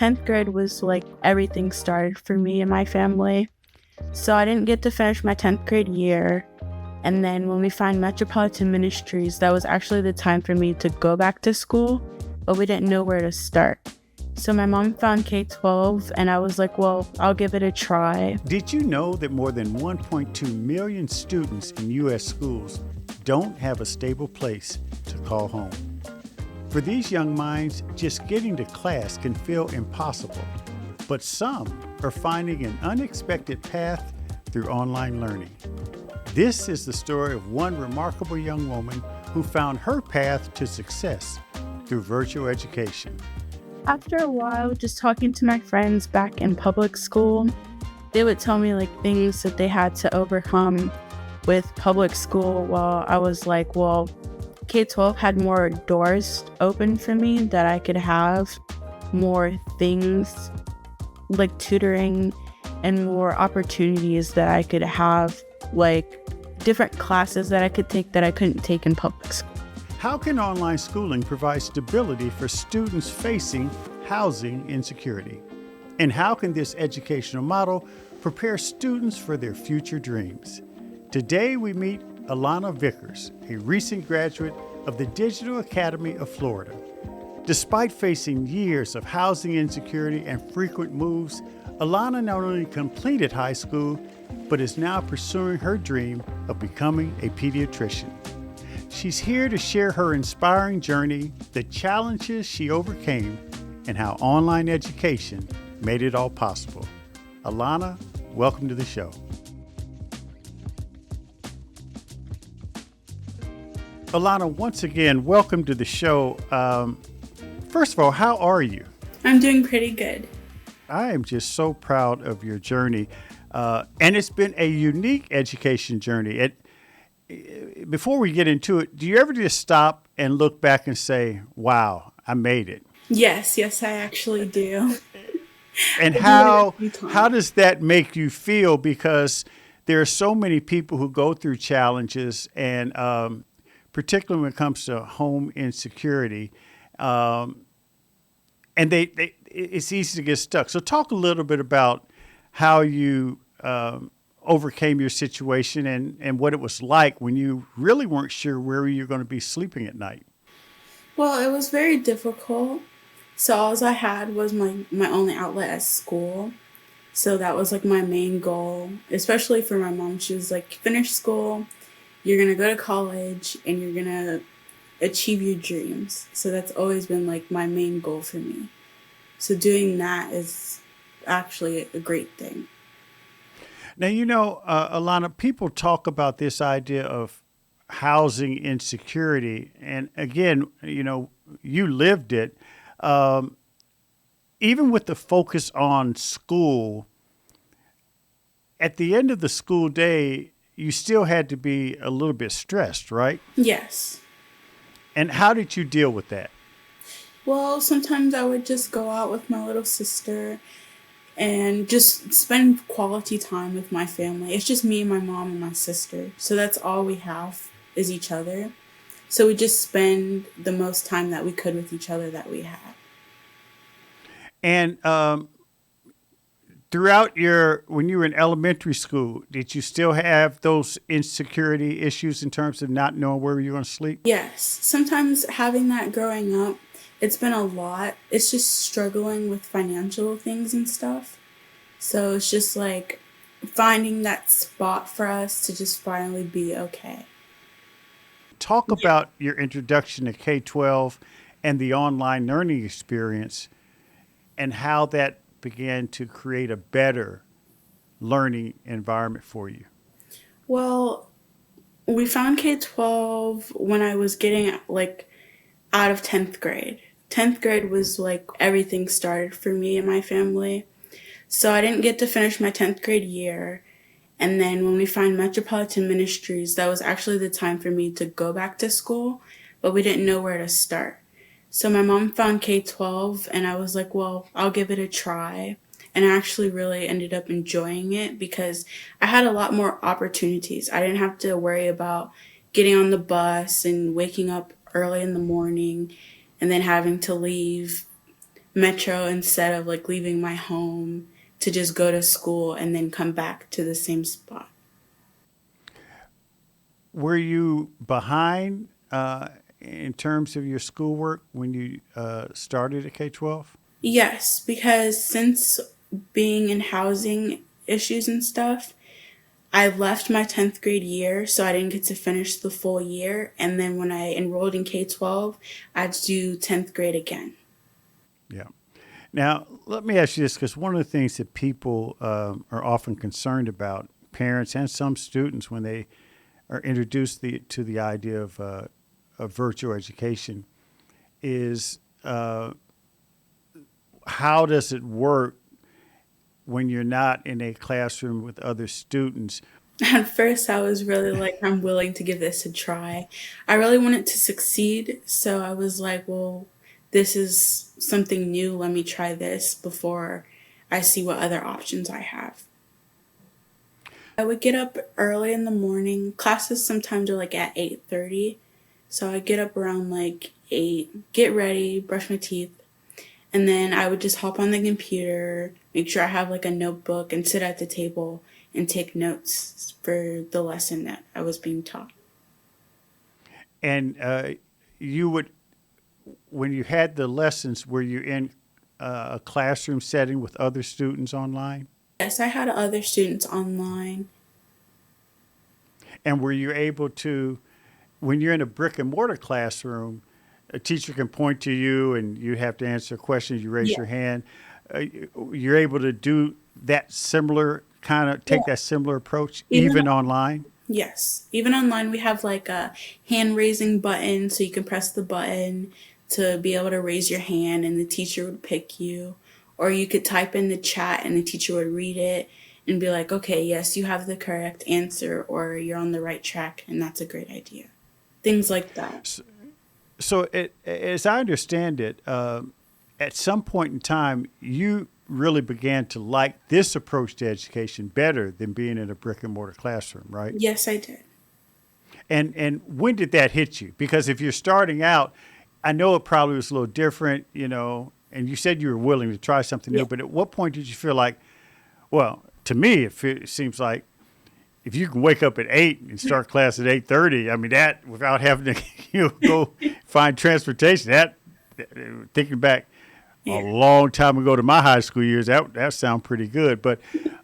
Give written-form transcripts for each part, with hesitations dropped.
10th grade was like everything started for me and my family. So I didn't get to finish my 10th grade year. And then when we found Metropolitan Ministries, that was actually the time for me to go back to school, but we didn't know where to start. So my mom found K12 and I was like, well, I'll give it a try. Did you know that more than 1.2 million students in U.S. schools don't have a stable place to call home? For these young minds, just getting to class can feel impossible, but some are finding an unexpected path through online learning. This is the story of one remarkable young woman who found her path to success through virtual education. After a while, just talking to my friends back in public school, they would tell me like things that they had to overcome with public school. While I was like, well, K12 had more doors open for me that I could have more things like tutoring and more opportunities that I could have, like different classes that I could take that I couldn't take in public school. How can online schooling provide stability for students facing housing insecurity? And how can this educational model prepare students for their future dreams? Today we meet Alanna Vickers, a recent graduate of the Digital Academy of Florida. Despite facing years of housing insecurity and frequent moves, Alanna not only completed high school, but is now pursuing her dream of becoming a pediatrician. She's here to share her inspiring journey, the challenges she overcame, and how online education made it all possible. Alanna, welcome to the show. Alanna, once again, welcome to the show. First of all, how are you? I'm doing pretty good. I am just so proud of your journey. And it's been a unique education journey. Before we get into it, do you ever just stop and look back and say, wow, I made it? Yes, I actually do. And how does that make you feel? Because there are so many people who go through challenges, and particularly when it comes to home insecurity, and it's easy to get stuck. So talk a little bit about how you overcame your situation and what it was like when you really weren't sure where you were going to be sleeping at night. Well, it was very difficult. So all I had was my only outlet at school. So that was like my main goal, especially for my mom. She was like, finish school, you're going to go to college, and you're going to achieve your dreams. So that's always been like my main goal for me. So doing that is actually a great thing. Now, Alanna, people talk about this idea of housing insecurity. And again, you lived it. Even with the focus on school, at the end of the school day, you still had to be a little bit stressed, right? Yes. And how did you deal with that? Well, sometimes I would just go out with my little sister and just spend quality time with my family. It's just me and my mom and my sister. So that's all we have is each other. So we just spend the most time that we could with each other that we had. And when you were in elementary school, did you still have those insecurity issues in terms of not knowing where you were going to sleep? Yes. Sometimes having that growing up, it's been a lot. It's just struggling with financial things and stuff. So it's just like finding that spot for us to just finally be okay. Talk about your introduction to K12 and the online learning experience and how that began to create a better learning environment for you. Well, we found K12 when I was getting out of 10th grade. 10th grade was like everything started for me and my family. So I didn't get to finish my 10th grade year. And then when we found Metropolitan Ministries, that was actually the time for me to go back to school, but we didn't know where to start. So my mom found K12 and I was like, well, I'll give it a try. And I actually really ended up enjoying it because I had a lot more opportunities. I didn't have to worry about getting on the bus and waking up early in the morning and then having to leave metro instead of like leaving my home to just go to school and then come back to the same spot. Were you behind in terms of your schoolwork when you started at K-12? Yes, because since being in housing issues and stuff, I left my 10th grade year, so I didn't get to finish the full year. And then when I enrolled in K-12, I had to do 10th grade again. Yeah. Now, let me ask you this, because one of the things that people are often concerned about, parents and some students, when they are introduced to the idea of virtual education, is how does it work when you're not in a classroom with other students? At first, I was really like, I'm willing to give this a try. I really wanted to succeed, so I was like, well, this is something new. Let me try this before I see what other options I have. I would get up early in the morning. Classes sometimes are like at 8:30. So I get up around like 8, get ready, brush my teeth, and then I would just hop on the computer, make sure I have like a notebook and sit at the table and take notes for the lesson that I was being taught. And you would, when you had the lessons, were you in a classroom setting with other students online? Yes, I had other students online. And were you able to, when you're in a brick and mortar classroom, a teacher can point to you and you have to answer questions, you raise Yeah. your hand. You're able to do that similar kind of, take Yeah. that similar approach, Even even online? Yes. Even online, we have like a hand raising button, so you can press the button to be able to raise your hand and the teacher would pick you. Or you could type in the chat and the teacher would read it and be like, okay, yes, you have the correct answer or you're on the right track and that's a great idea. Things like that. So, as I understand it, at some point in time, you really began to like this approach to education better than being in a brick and mortar classroom, right? Yes, I did. And when did that hit you? Because if you're starting out, I know it probably was a little different, and you said you were willing to try something Yeah. new, but at what point did you feel like, well, to me, it seems like if you can wake up at 8 and start class at 8:30, I mean, that without having to go find transportation, that thinking back a Yeah. long time ago to my high school years, that sounded pretty good. But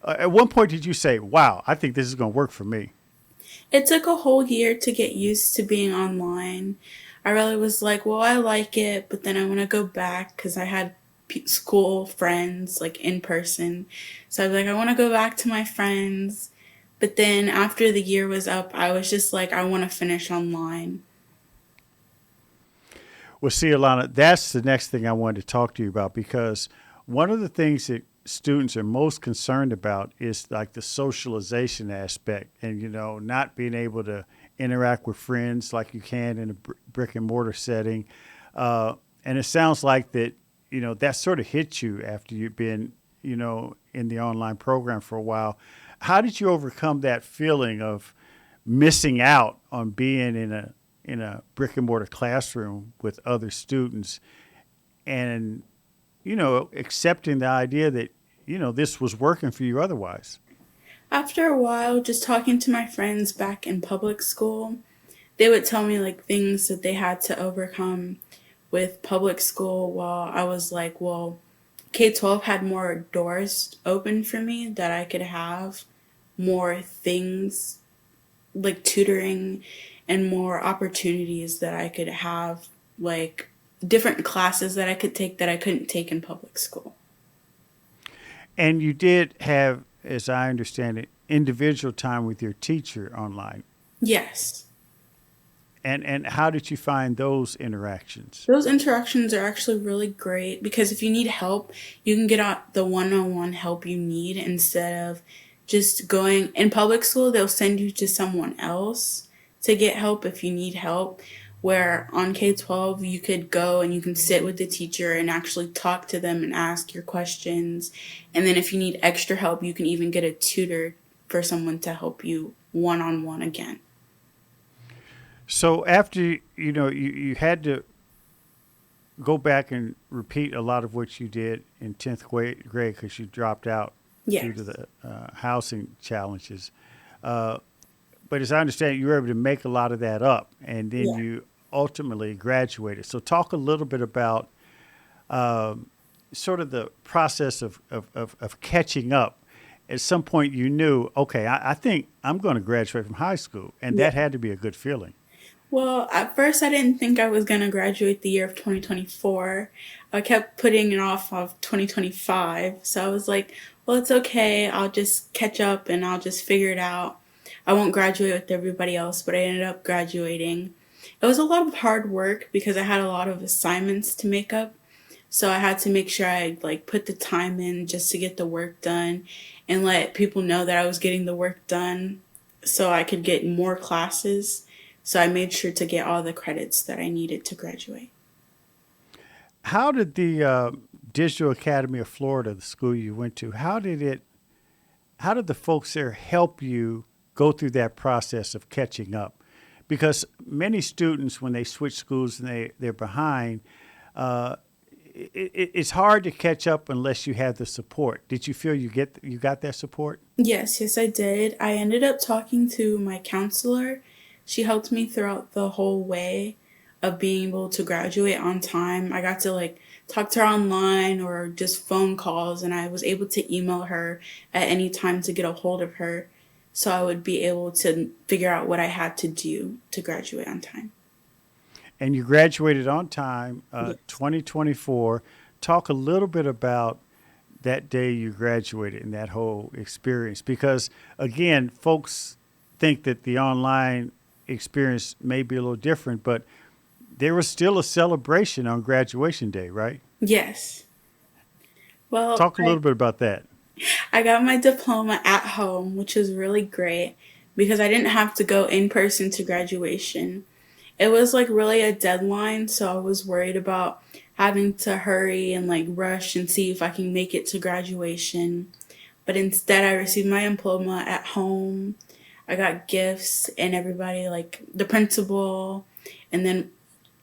at one point did you say, wow, I think this is going to work for me? It took a whole year to get used to being online. I really was like, well, I like it, but then I want to go back because I had school friends like in person. So I was like, I want to go back to my friends. But then after the year was up, I was just like, I want to finish online. Well, see, Alana, that's the next thing I wanted to talk to you about, because one of the things that students are most concerned about is like the socialization aspect and, not being able to interact with friends like you can in a brick and mortar setting. And it sounds like that sort of hit you after you've been, in the online program for a while. How did you overcome that feeling of missing out on being in a brick and mortar classroom with other students and, accepting the idea that, this was working for you otherwise? After a while, just talking to my friends back in public school, they would tell me like things that they had to overcome with public school while I was like, well, K-12 had more doors open for me that I could have more things like tutoring and more opportunities that I could have, like different classes that I could take that I couldn't take in public school. And you did have, as I understand it, individual time with your teacher online. Yes. And how did you find those interactions? Those interactions are actually really great because if you need help, you can get out the one-on-one help you need instead of just going in public school. They'll send you to someone else to get help if you need help. Where on K-12, you could go and you can sit with the teacher and actually talk to them and ask your questions. And then if you need extra help, you can even get a tutor for someone to help you one-on-one again. So after, you had to go back and repeat a lot of what you did in 10th grade because you dropped out due to Yes. the housing challenges. But as I understand it, you were able to make a lot of that up, and then Yeah. you ultimately graduated. So talk a little bit about sort of the process of catching up. At some point, you knew, okay, I think I'm going to graduate from high school, and Yeah. that had to be a good feeling. Well, at first I didn't think I was going to graduate the year of 2024. I kept putting it off of 2025. So I was like, well, it's okay. I'll just catch up and I'll just figure it out. I won't graduate with everybody else, but I ended up graduating. It was a lot of hard work because I had a lot of assignments to make up. So I had to make sure I like put the time in just to get the work done and let people know that I was getting the work done so I could get more classes. So I made sure to get all the credits that I needed to graduate. How did the Digital Academy of Florida, the school you went to, how did the folks there help you go through that process of catching up? Because many students, when they switch schools and they're behind, uh, it's hard to catch up unless you have the support. Did you feel you got that support? Yes, I did. I ended up talking to my counselor. She helped me throughout the whole way of being able to graduate on time. I got to like talk to her online or just phone calls, and I was able to email her at any time to get a hold of her so I would be able to figure out what I had to do to graduate on time. And you graduated on time, Yes. 2024. Talk a little bit about that day you graduated and that whole experience. Because again, folks think that the online experience may be a little different, but there was still a celebration on graduation day, right? Yes. Well, Talk a little bit about that. I got my diploma at home, which was really great because I didn't have to go in person to graduation. It was like really a deadline, so I was worried about having to hurry and like rush and see if I can make it to graduation. But instead, I received my diploma at home. I got gifts, and everybody, like the principal, and then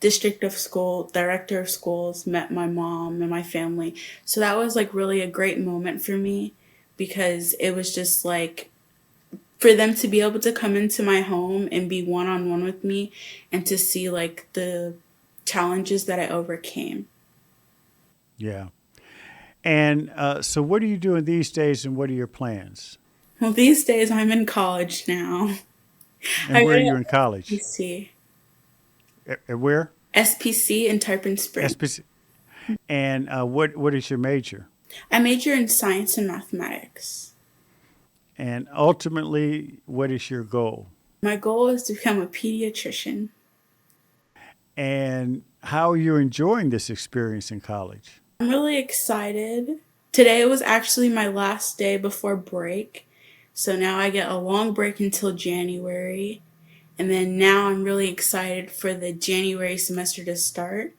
district of school, director of schools, met my mom and my family. So that was like really a great moment for me because it was just like for them to be able to come into my home and be one on one with me and to see like the challenges that I overcame. Yeah. And so, what are you doing these days, and what are your plans? Well, these days I'm in college now. And I where are go you in to college? SPC, Where? SPC in Tarpon Spring. SPC. And what is your major? I major in science and mathematics. And ultimately, what is your goal? My goal is to become a pediatrician. And how are you enjoying this experience in college? I'm really excited. Today was actually my last day before break. So now I get a long break until January. And then now I'm really excited for the January semester to start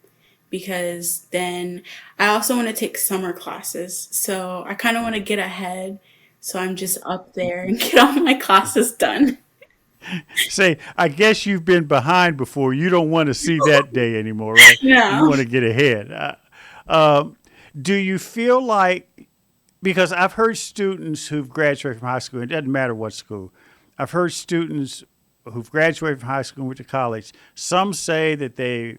because then I also want to take summer classes. So I kind of want to get ahead. So I'm just up there and get all my classes done. Say, I guess you've been behind before. You don't want to see that day anymore, right? You No. want to get ahead. Um, do you feel like, because I've heard students who've graduated from high school, it doesn't matter what school, I've heard students who've graduated from high school and went to college. Some say that they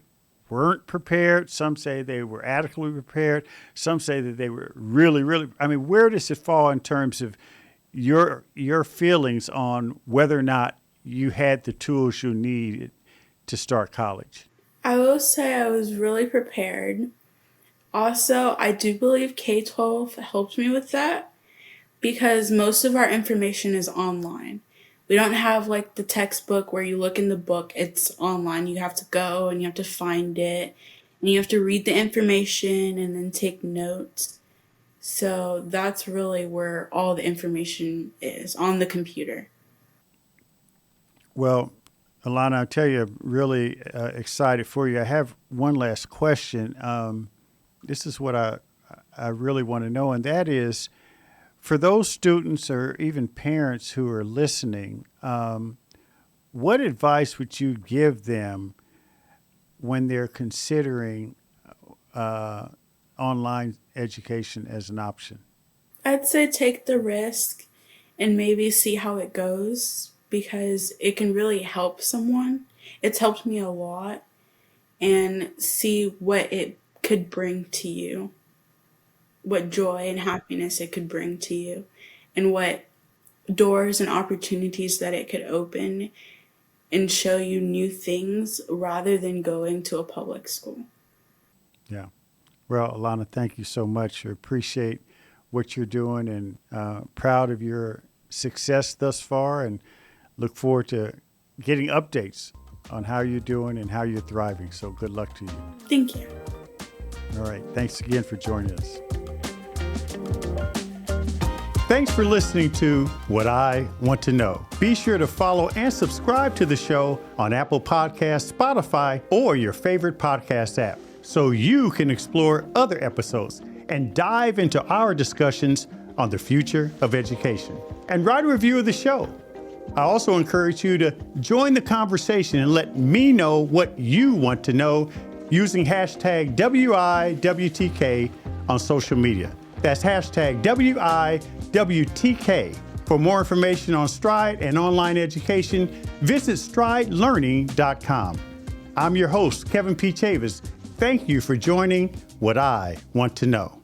weren't prepared. Some say they were adequately prepared. Some say that they were really, really. I mean, where does it fall in terms of your feelings on whether or not you had the tools you needed to start college? I will say I was really prepared. Also, I do believe K12 helped me with that because most of our information is online. We don't have like the textbook where you look in the book, it's online. You have to go and you have to find it and you have to read the information and then take notes. So that's really where all the information is on the computer. Well, Alana, I'll tell you, I'm really excited for you. I have one last question. This is what I really want to know, and that is for those students or even parents who are listening, what advice would you give them when they're considering online education as an option? I'd say take the risk and maybe see how it goes because it can really help someone. It's helped me a lot, and see what it could bring to you, what joy and happiness it could bring to you, and what doors and opportunities that it could open and show you new things rather than going to a public school. Yeah. Well, Alanna, thank you so much. I appreciate what you're doing and proud of your success thus far, and look forward to getting updates on how you're doing and how you're thriving. So good luck to you. Thank you. All right. Thanks again for joining us. Thanks for listening to What I Want to Know. Be sure to follow and subscribe to the show on Apple Podcasts, Spotify, or your favorite podcast app so you can explore other episodes and dive into our discussions on the future of education. And write a review of the show. I also encourage you to join the conversation and let me know what you want to know using hashtag WIWTK on social media. That's hashtag WIWTK. For more information on Stride and online education, visit stridelearning.com. I'm your host, Kevin P. Chavous. Thank you for joining What I Want to Know.